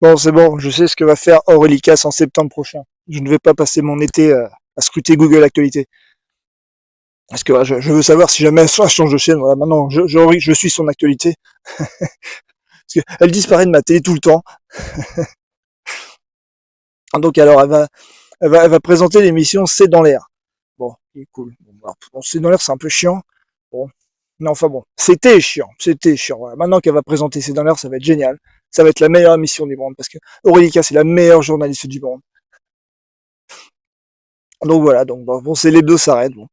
Bon, c'est bon, je sais ce que va faire Aurélie Casse en septembre prochain. Je ne vais pas passer mon été à scruter Google Actualité. Parce que je veux savoir si jamais elle change de chaîne. Voilà, maintenant, je suis son actualité. Parce qu'elle disparaît de ma télé tout le temps. Donc alors, elle va présenter l'émission C'est dans l'air. Bon, c'est cool. Bon, C'est dans l'air, c'est un peu chiant. Bon, mais enfin bon, c'était chiant. C'était chiant. Voilà. Maintenant qu'elle va présenter C'est dans l'air, ça va être génial. Ça va être la meilleure émission du monde. Parce que Aurélie Casse, c'est la meilleure journaliste du monde. Donc voilà, donc bon, c'est l'hebdo s'arrête. Bon.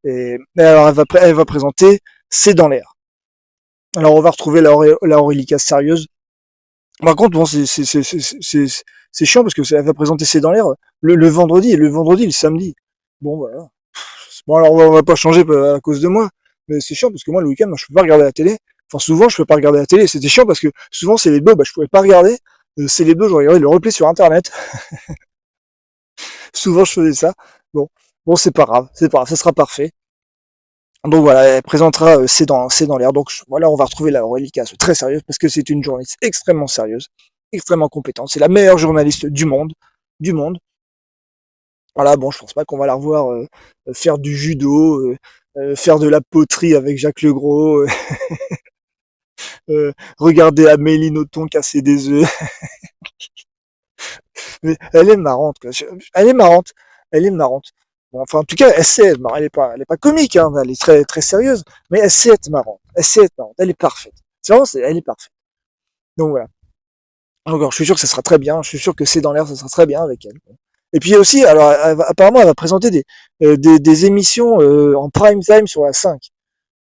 Et alors elle va présenter C'est dans l'air. Alors on va retrouver la Aurélica sérieuse. Par contre, bon, c'est chiant parce que elle va présenter C'est dans l'air le vendredi, et le vendredi, le samedi. Bon, voilà. Bon, alors on va pas changer à cause de moi, mais c'est chiant parce que moi, le week-end, moi, je peux pas regarder la télé. Enfin, souvent, je peux pas regarder la télé. C'était chiant parce que souvent, c'est les deux, bah, je pouvais pas regarder. C'est les deux, je regardais le replay sur Internet. Souvent, je faisais ça. Bon, bon, c'est pas grave, ça sera parfait. Donc voilà, elle présentera C'est dans l'air. Donc voilà, on va retrouver la Aurélie Casse très sérieuse parce que c'est une journaliste extrêmement sérieuse, extrêmement compétente. C'est la meilleure journaliste du monde, du monde. Voilà, bon, je pense pas qu'on va la revoir faire du judo, faire de la poterie avec Jacques Legros, regarder Amélie Nothomb casser des œufs. Mais elle est marrante, quoi. Elle est marrante, elle est marrante. Bon, enfin, en tout cas, elle sait être marrante. Elle est pas comique, hein. Elle est très, très sérieuse, mais elle sait être marrante. Elle sait être marrante. Elle est parfaite. C'est vraiment, elle est parfaite. Donc voilà. Donc, je suis sûr que ça sera très bien. Je suis sûr que C'est dans l'air, ça sera très bien avec elle. Et puis aussi, alors, apparemment, elle va présenter des émissions en prime time sur la 5.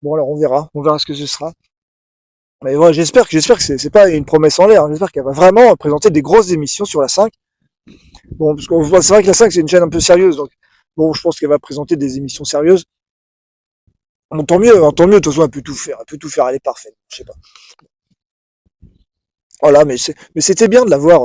Bon, alors on verra ce que ce sera. Mais voilà, j'espère que c'est pas une promesse en l'air. J'espère qu'elle va vraiment présenter des grosses émissions sur la 5. Bon, parce que c'est vrai que la 5 c'est une chaîne un peu sérieuse, donc bon, je pense qu'elle va présenter des émissions sérieuses. Bon, tant mieux. De toute façon, elle peut tout faire. Elle est parfaite. Je sais pas. Voilà, mais c'était bien de la voir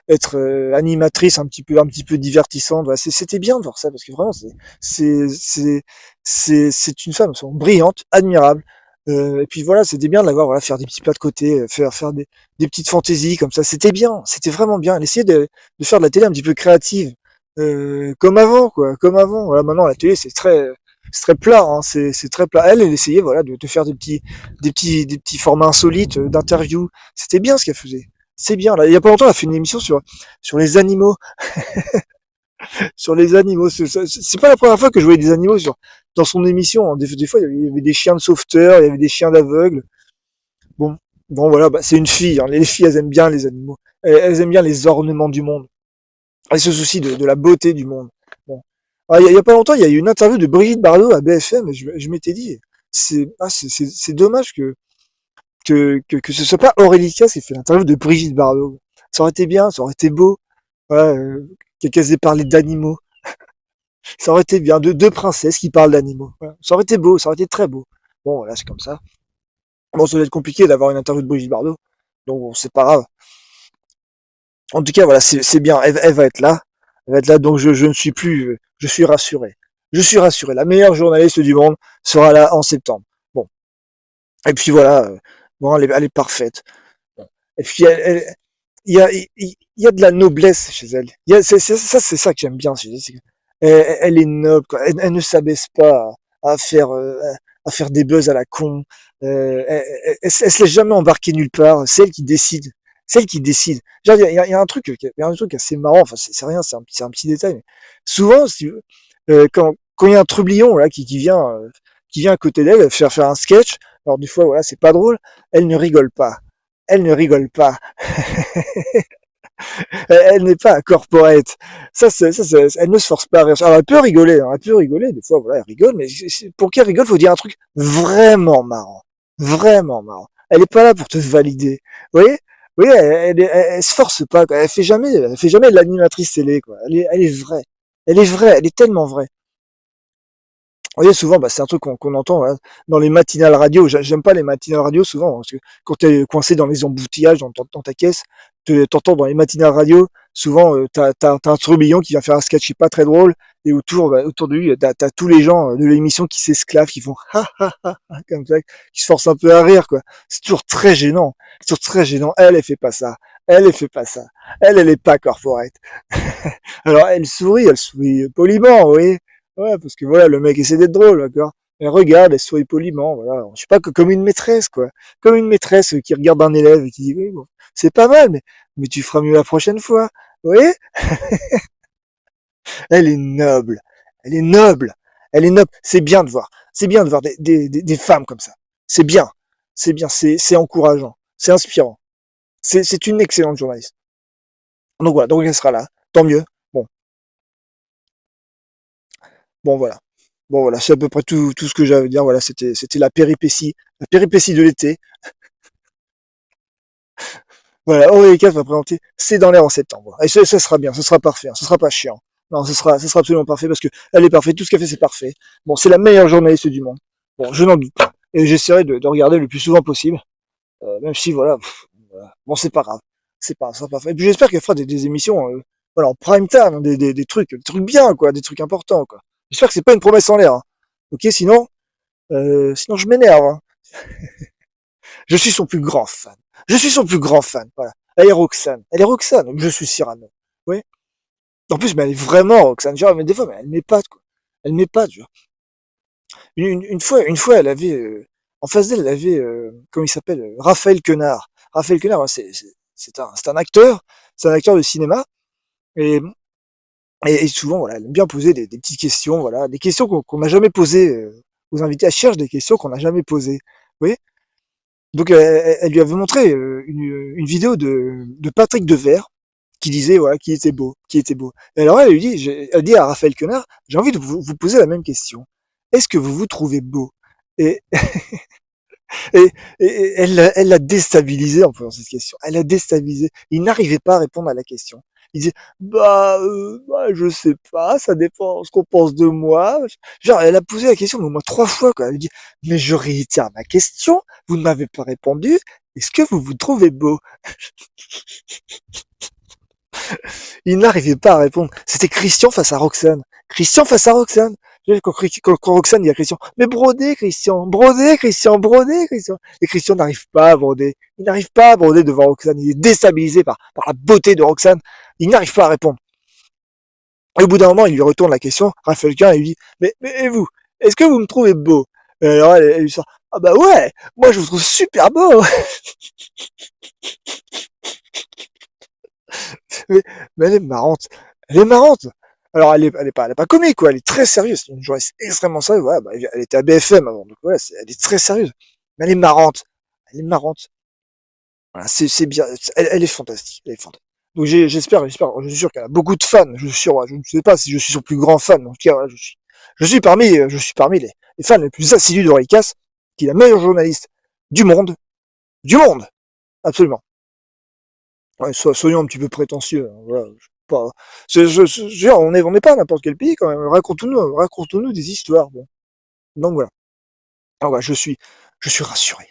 être animatrice un petit peu divertissante. Voilà, c'était bien de voir ça parce que vraiment c'est c'est c'est une femme brillante, admirable. Et puis voilà, c'était bien de la voir faire des petits plats de côté, faire des petites fantaisies comme ça. C'était bien, c'était vraiment bien. Elle essayait de faire de la télé un petit peu créative, comme avant quoi, comme avant. Voilà, maintenant la télé c'est très plat, hein, c'est très plat. Elle essayait voilà de faire des petits formats insolites d'interviews. C'était bien ce qu'elle faisait. C'est bien. Là, il y a pas longtemps, elle a fait une émission sur les animaux, sur les animaux. C'est pas la première fois que je voyais des animaux dans son émission. Hein. Des fois, il y avait des chiens de sauveteurs, il y avait des chiens d'aveugles. Bon, bon voilà, bah, c'est une fille. Hein. Les filles, elles aiment bien les animaux. Elles aiment bien les ornements du monde. Elles se soucient de la beauté du monde. Bon. Ah, il y a pas longtemps, il y a eu une interview de Brigitte Bardot à BFM. Et je m'étais dit, c'est dommage que ce soit pas Aurélie Casse qui fait l'interview de Brigitte Bardot. Ça aurait été bien, ça aurait été beau. Voilà, qu'elles aient parlé d'animaux. Ça aurait été bien. Deux princesses qui parlent d'animaux. Voilà. Ça aurait été beau, ça aurait été très beau. Bon, voilà, c'est comme ça. Bon, ça va être compliqué d'avoir une interview de Brigitte Bardot. Donc, bon, c'est pas grave. En tout cas, voilà, c'est bien. Elle va être là. Elle va être là, donc je ne suis plus, je suis rassuré. Je suis rassuré. La meilleure journaliste du monde sera là en septembre. Bon. Et puis voilà, bon, elle est parfaite. Bon. Et puis il y a de la noblesse chez elle. C'est ça que j'aime bien chez elle. Elle est noble, quoi. Elle ne s'abaisse pas à faire des buzz à la con. Elle se laisse jamais embarquer nulle part. C'est elle qui décide. C'est elle qui décide. Genre, il y a un truc, assez marrant. Enfin, c'est rien, c'est un petit détail. Mais souvent, si tu veux, quand il y a un trublion là qui vient à côté d'elle faire un sketch, alors des fois voilà, c'est pas drôle. Elle ne rigole pas. Elle ne rigole pas. Elle n'est pas corporate. Elle ne se force pas à rire. Alors, elle peut rigoler, hein, elle peut rigoler. Des fois, voilà, elle rigole, mais pour qu'elle rigole, faut dire un truc vraiment marrant. Vraiment marrant. Elle est pas là pour te valider. Vous voyez? Oui, elle se force pas, quoi. Elle fait jamais l'animatrice télé, quoi. Elle est vraie. Elle est vraie. Elle est tellement vraie. Vous voyez, souvent, bah, c'est un truc qu'on entend hein, dans les matinales radio. J'aime pas les matinales radio souvent, parce que quand tu es coincé dans les embouteillages dans ta caisse, t'entends dans les matinales radio, souvent, t'as un tourbillon qui vient faire un sketch pas très drôle, et autour de lui, t'as tous les gens de l'émission qui s'esclavent, qui font ha ha ha ha comme ça, qui se forcent un peu à rire, quoi. C'est toujours très gênant. C'est toujours très gênant. Elle fait pas ça. Elle fait pas ça. Elle est pas corporate. Alors elle sourit poliment, oui. Ouais, parce que voilà, le mec essaie d'être drôle, d'accord. Elle regarde, elle sourit poliment, voilà. Je sais pas, que comme une maîtresse, quoi. Comme une maîtresse qui regarde un élève et qui dit, oui, bon, c'est pas mal, mais tu feras mieux la prochaine fois. Oui, elle est noble. Elle est noble. Elle est noble. C'est bien de voir. C'est bien de voir des femmes comme ça. C'est bien. C'est bien. C'est encourageant. C'est inspirant. C'est une excellente journaliste. Donc voilà. Donc elle sera là. Tant mieux. Bon. Bon, voilà. Bon, voilà. C'est à peu près tout ce que j'avais à dire. Voilà. C'était la péripétie. La péripétie de l'été. Voilà. Aurélie 4 va présenter C'est dans l'air en septembre. Et ça sera bien. Ce sera parfait. Hein. Ce sera pas chiant. Non, ce sera absolument parfait parce que elle est parfaite. Tout ce qu'elle fait, c'est parfait. Bon, c'est la meilleure journaliste du monde. Bon, je n'en doute pas. Et j'essaierai de regarder le plus souvent possible. Même si, voilà, voilà. Bon, c'est pas grave. Ça sera parfait. Et puis j'espère qu'elle fera des émissions, voilà, en prime time, hein, des trucs bien, quoi, des trucs importants, quoi. J'espère que c'est pas une promesse en l'air. Hein. Ok, sinon je m'énerve. Hein. Je suis son plus grand fan. Je suis son plus grand fan. Voilà. Elle est Roxane. Elle est Roxane. Donc je suis Cyrano. Oui. En plus, mais elle est vraiment Roxane. Genre, mais des fois, mais elle m'épate, quoi. Elle m'épate, genre. Une fois, elle avait, en face d'elle, elle avait, comment il s'appelle, Raphaël Quenard. Raphaël Quenard, hein, c'est un acteur, c'est un acteur de cinéma, et, et souvent, voilà, elle aime bien poser des petites questions, voilà, des questions qu'on n'a jamais posées aux invités. Elle cherche des questions qu'on n'a jamais posées. Vous voyez? Donc, elle lui avait montré une vidéo de Patrick Devers qui disait, voilà, qui était beau, qui était beau. Et alors, elle dit à Raphaël Quenard, j'ai envie de vous poser la même question. Est-ce que vous vous trouvez beau? Et, et, et elle l'a déstabilisé en posant cette question. Elle l'a déstabilisé. Il n'arrivait pas à répondre à la question. Il disait, bah, je sais pas, ça dépend ce qu'on pense de moi. Genre, elle a posé la question au moins 3 fois, quoi. Elle lui dit, mais je réitère ma question, vous ne m'avez pas répondu, est-ce que vous vous trouvez beau? Il n'arrivait pas à répondre. C'était Christian face à Roxane. Christian face à Roxane. Quand Roxane dit à Christian, mais brodez Christian, brodez Christian, brodez Christian. Et Christian n'arrive pas à broder. Il n'arrive pas à broder devant Roxane. Il est déstabilisé par la beauté de Roxane. Il n'arrive pas à répondre. Et au bout d'un moment, il lui retourne la question. Raphaël Quin, il lui dit, mais et vous, est-ce que vous me trouvez beau? Et alors elle lui sort, ah bah ouais, moi je vous trouve super beau. mais, mais elle est marrante. Elle est marrante. Alors, elle est pas comique, quoi. Elle est très sérieuse. C'est une journaliste extrêmement sérieuse. Voilà, bah, elle était à BFM avant. Donc, voilà, elle est très sérieuse. Mais elle est marrante. Elle est marrante. Voilà, c'est bien. Elle est fantastique. Elle est fantastique. Donc, j'espère, je suis sûr qu'elle a beaucoup de fans. Je suis sûr, ouais, je ne sais pas si je suis son plus grand fan. En tout cas, voilà, je suis parmi les fans les plus assidus de Ricas, qui est la meilleure journaliste du monde. Du monde! Absolument. Ouais, soyons un petit peu prétentieux. Hein, voilà. Pas, on n'est pas à n'importe quel pays quand même. Racontons-nous des histoires. Bon. Donc voilà. Alors voilà, je suis rassuré.